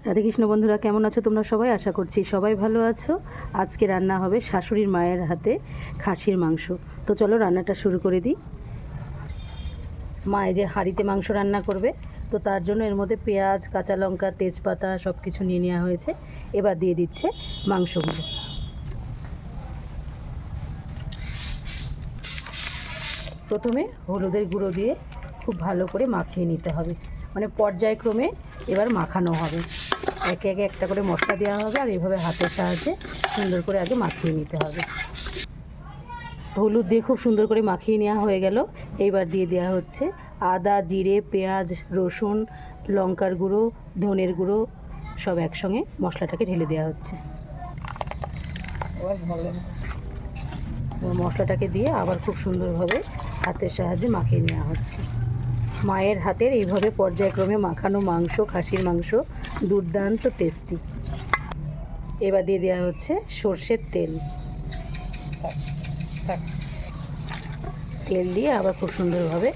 রাধে কৃষ্ণ বন্ধুরা, কেমন আছো তোমরা সবাই? আশা করছি সবাই ভালো আছো। আজকে রান্না হবে শাশুড়ির মায়ের হাতে খাসির মাংস। তো চলো রান্নাটা শুরু করে দিই। মা এই যে হাঁড়িতে মাংস রান্না করবে, তো তার জন্য এর মধ্যে পেঁয়াজ, কাঁচা লঙ্কা, তেজপাতা সব কিছু নিয়ে নেওয়া হয়েছে। এবার দিয়ে দিচ্ছে মাংসগুলো। প্রথমে হলুদের গুঁড়ো দিয়ে খুব ভালো করে মাখিয়ে নিতে হবে, মানে পর্যায়ক্রমে এবার মাখানো হবে। একে একে একটা করে মশলা দেওয়া হবে আর এভাবে হাতের সাহায্যে সুন্দর করে আগে মাখিয়ে নিতে হবে। হলুদ দিয়ে খুব সুন্দর করে মাখিয়ে নেওয়া হয়ে গেল। এইবার দিয়ে দেওয়া হচ্ছে আদা, জিরে, পেঁয়াজ, রসুন, লঙ্কার গুঁড়ো, ধনের গুঁড়ো সব একসঙ্গে মশলাটাকে ঢেলে দেওয়া হচ্ছে। মশলাটাকে দিয়ে আবার খুব সুন্দরভাবে হাতের সাহায্যে মাখিয়ে নেওয়া হচ্ছে। মায়ের হাতের এইভাবে পর্যায়ক্রমে মাখানো মাংস, খাসির মাংস দুর্দান্ত টেস্টি। এবার দিয়ে দেওয়া হচ্ছে সর্ষের তেল। তেল দিয়ে আবার খুব সুন্দরভাবে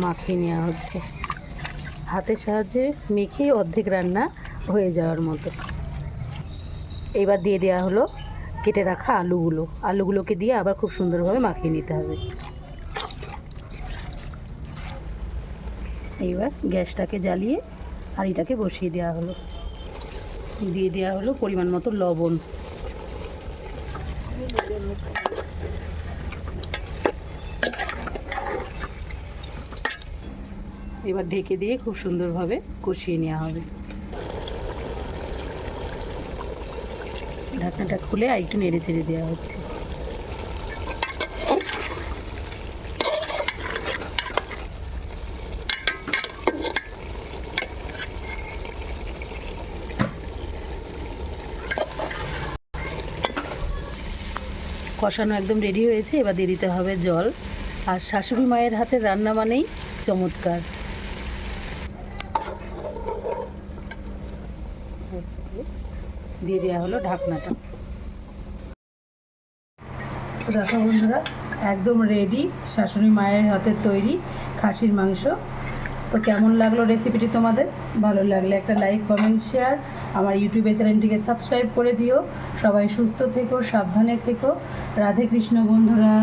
মাখিয়ে নেওয়া হচ্ছে। হাতের সাহায্যে মেখে অর্ধেক রান্না হয়ে যাওয়ার মতো। এবার দিয়ে দেওয়া হলো কেটে রাখা আলুগুলোকে দিয়ে আবার খুব সুন্দরভাবে মাখিয়ে নিতে হবে। এইবার গ্যাসটাকে জ্বালিয়ে হাঁড়িটাকে বসিয়ে দেওয়া হলো। দিয়ে দেওয়া হলো পরিমাণ মতো লবণ। এবার ঢেকে দিয়ে খুব সুন্দরভাবে কষিয়ে নেওয়া হবে। ঢাকনাটা খুলে আর একটু নেড়ে চেড়ে দেওয়া হচ্ছে। কষানো একদম রেডি হয়েছে। এবার দিয়ে দিতে হবে জল। আর শাশুড়ি মায়ের হাতের রান্না মানেই চমৎকার। দিয়ে দেওয়া হলো ঢাকনাটা। দেখো বন্ধুরা, একদম রেডি শাশুড়ি মায়ের হাতের তৈরি খাসির মাংস। তো কেমন লাগলো রেসিপিটি তোমাদের? ভালো লাগলে একটা লাইক, কমেন্ট, শেয়ার। আমার ইউটিউবে চ্যানেলটিকে সাবস্ক্রাইব করে দিও। সবাই সুস্থ থেকো, সাবধানে থেকো। রাধে কৃষ্ণ বন্ধুরা।